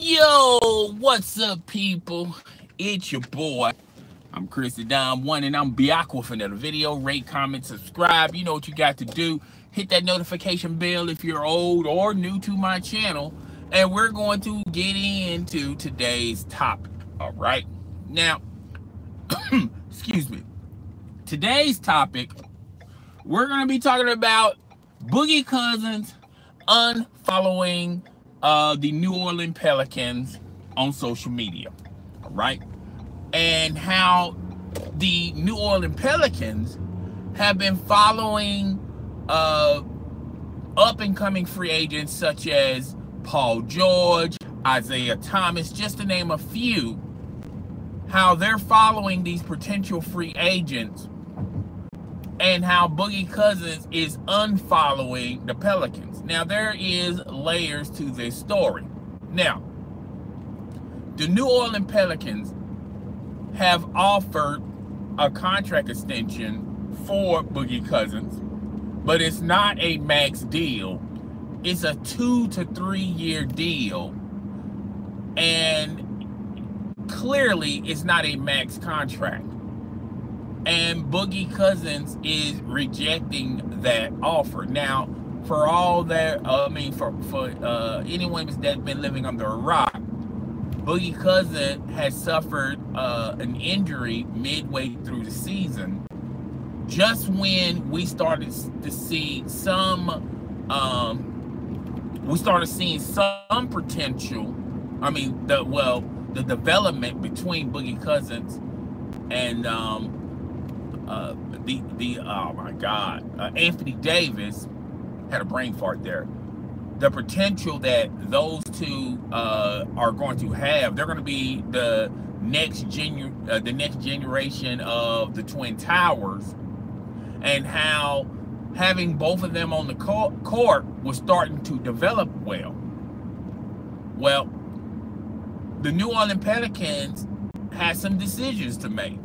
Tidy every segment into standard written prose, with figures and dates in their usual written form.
Yo, what's up, people? It's your boy. I'm Chris the Dom One, and I'm back with another video. Rate, comment, subscribe. You know what you got to do. Hit that notification bell if you're old or new to my channel. And we're going to get into today's topic. All right. Now, excuse me. Today's topic, we're going to be talking about Boogie Cousins unfollowing the New Orleans Pelicans on social media, all right? And how the New Orleans Pelicans have been following up-and-coming free agents such as Paul George, Isaiah Thomas, just to name a few, how they're following these potential free agents and how Boogie Cousins is unfollowing the Pelicans. Now, there is layers to this story. Now, the New Orleans Pelicans have offered a contract extension for Boogie Cousins, but it's not a max deal. It's a 2 to 3 year deal, and clearly it's not a max contract. And Boogie Cousins is rejecting that offer. Now, for all that, for anyone that's been living under a rock, Boogie Cousins has suffered an injury midway through the season, just when we started to see some, seeing some potential. The development between Boogie Cousins and Anthony Davis. Had a brain fart there. The potential that those two are going to have, they're going to be the next generation of the Twin Towers, and how having both of them on the court was starting to develop well. Well, the New Orleans Pelicans had some decisions to make.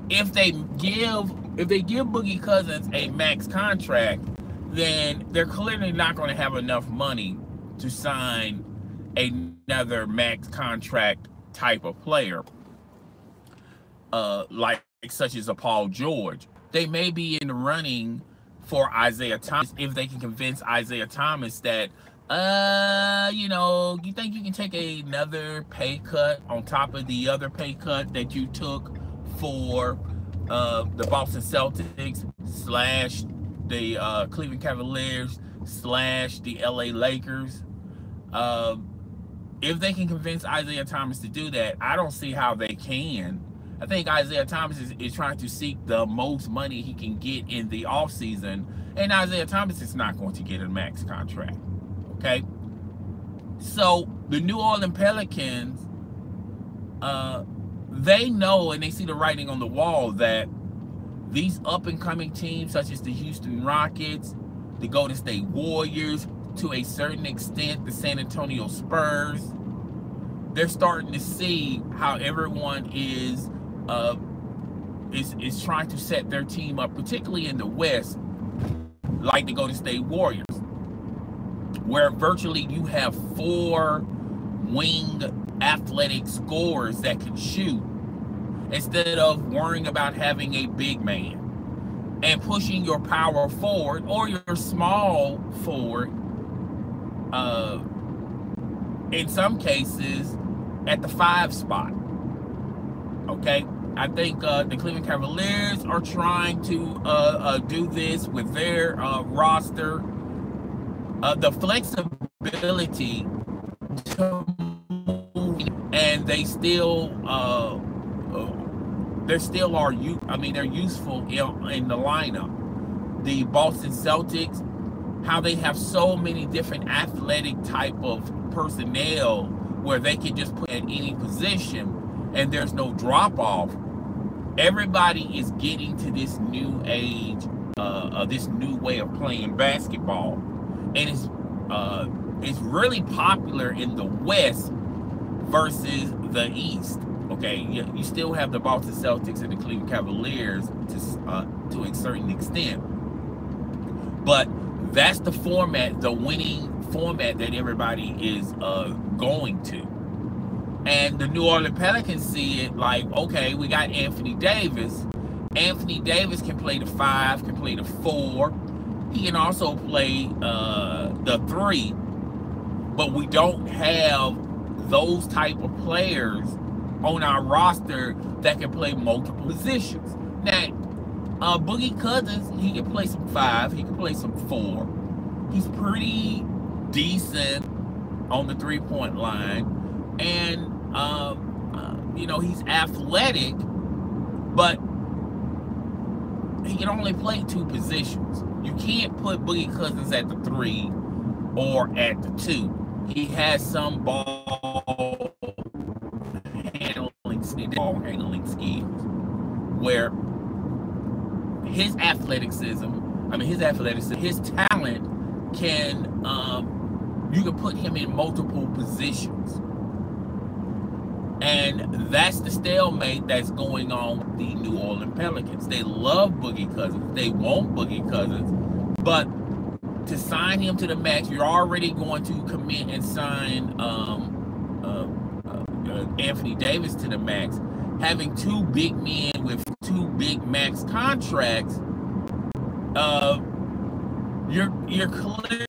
If they give Boogie Cousins a max contract, then they're clearly not going to have enough money to sign another max contract type of player, like such as a Paul George. They may be in the running for Isaiah Thomas if they can convince Isaiah Thomas that, you think you can take another pay cut on top of the other pay cut that you took for the Boston Celtics / the Cleveland Cavaliers / the LA Lakers. If they can convince Isaiah Thomas to do that, I don't see how they can. I think Isaiah Thomas is trying to seek the most money he can get in the offseason, and Isaiah Thomas is not going to get a max contract. Okay? So the New Orleans Pelicans, they know and they see the writing on the wall that these up-and-coming teams such as the Houston Rockets, the Golden State Warriors, to a certain extent the San Antonio Spurs, they're starting to see how everyone is trying to set their team up, particularly in the West, like the Golden State Warriors, where virtually you have 4 winged athletic scorers that can shoot, instead of worrying about having a big man and pushing your power forward or your small forward, in some cases, at the 5 spot. Okay? I think the Cleveland Cavaliers are trying to do this with their roster. The flexibility to move, and they still they're useful in the lineup. The Boston Celtics, how they have so many different athletic type of personnel where they can just put at any position and there's no drop off. Everybody is getting to this new age, this new way of playing basketball, and it's really popular in the West versus the East. Okay, you still have the Boston Celtics and the Cleveland Cavaliers to a certain extent, but that's the format, the winning format that everybody is going to. And the New Orleans Pelicans see it like, okay, we got Anthony Davis. Anthony Davis can play the 5, can play the 4. He can also play the 3. But we don't have those type of players on our roster that can play multiple positions. Now, Boogie Cousins, he can play some 5, he can play some 4. He's pretty decent on the 3-point line. And, you know, he's athletic, but he can only play 2 positions. You can't put Boogie Cousins at the 3 or at the 2. He has some ball handling skills where his his talent can, you can put him in multiple positions. And that's the stalemate that's going on with the New Orleans Pelicans. They love Boogie Cousins. They want Boogie Cousins. But to sign him to the max, you're already going to commit and sign Anthony Davis to the max. Having 2 big men with 2 big max contracts, you're clearly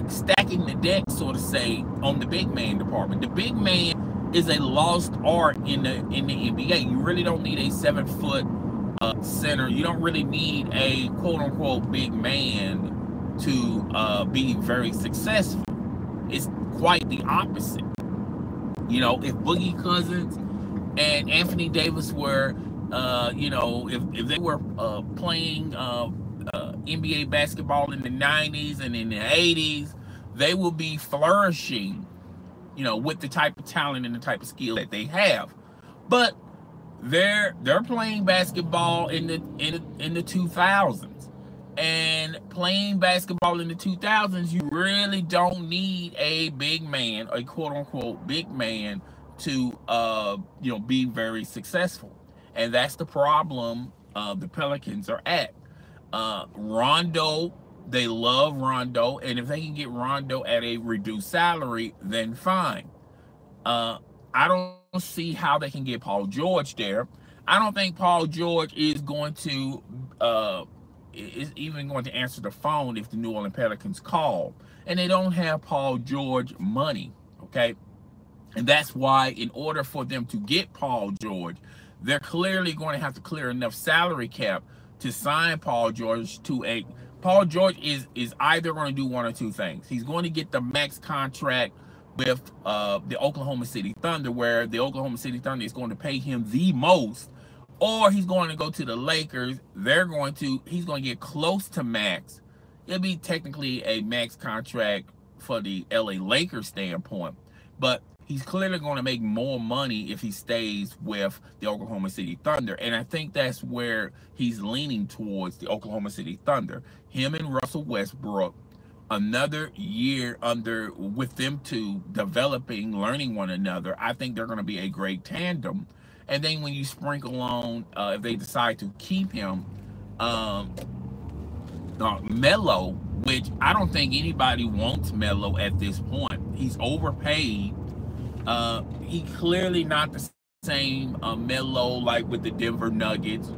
stacking the deck, so to say, on the big man department. The big man is a lost art in the NBA. You really don't need a 7-foot center. You don't really need a quote-unquote big man to be very successful. It's quite the opposite. You know, if Boogie Cousins and Anthony Davis were, you know, if they were playing NBA basketball in the 90s and in the 80s, they will be flourishing, you know, with the type of talent and the type of skill that they have. But they're playing basketball in the 2000s. And playing basketball in the 2000s, you really don't need a big man, a quote-unquote big man, to you know, be very successful. And that's the problem the Pelicans are at. Rondo, they love Rondo, and if they can get Rondo at a reduced salary, then fine. I don't see how they can get Paul George there. I don't think Paul George is going to is even going to answer the phone if the New Orleans Pelicans call. And they don't have Paul George money, okay? And that's why, in order for them to get Paul George, they're clearly going to have to clear enough salary cap to sign Paul George to a... Paul George is either going to do one or 2 things. He's going to get the max contract with the Oklahoma City Thunder, where the Oklahoma City Thunder is going to pay him the most, or he's going to go to the Lakers. He's going to get close to max. It'll be technically a max contract for the LA Lakers standpoint, but he's clearly going to make more money if he stays with the Oklahoma City Thunder. And I think that's where he's leaning towards, the Oklahoma City Thunder. Him and Russell Westbrook, another year with them two developing, learning one another. I think they're going to be a great tandem. And then when you sprinkle on, if they decide to keep him, Melo, which I don't think anybody wants Melo at this point. He's overpaid. He clearly not the same Melo like with the Denver Nuggets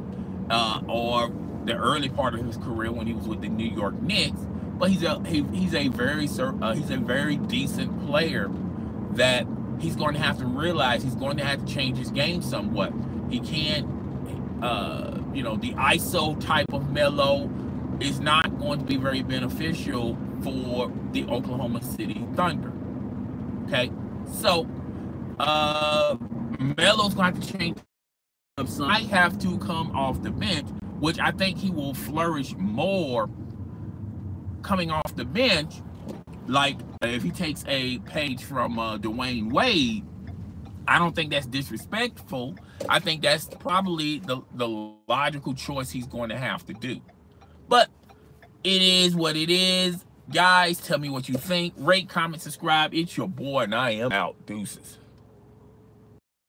or the early part of his career when he was with the New York Knicks. But he's a very decent player that he's going to have to realize he's going to have to change his game somewhat. He can't, you know, the ISO type of Melo is not going to be very beneficial for the Oklahoma City Thunder. Okay, so Melo's going to have to change. Might have to come off the bench, which I think he will flourish more coming off the bench. Like if he takes a page from Dwayne Wade, I don't think that's disrespectful. I think that's probably the logical choice he's going to have to do. But it is what it is. Guys, tell me what you think. Rate, comment, subscribe. It's your boy, and I am out. Deuces.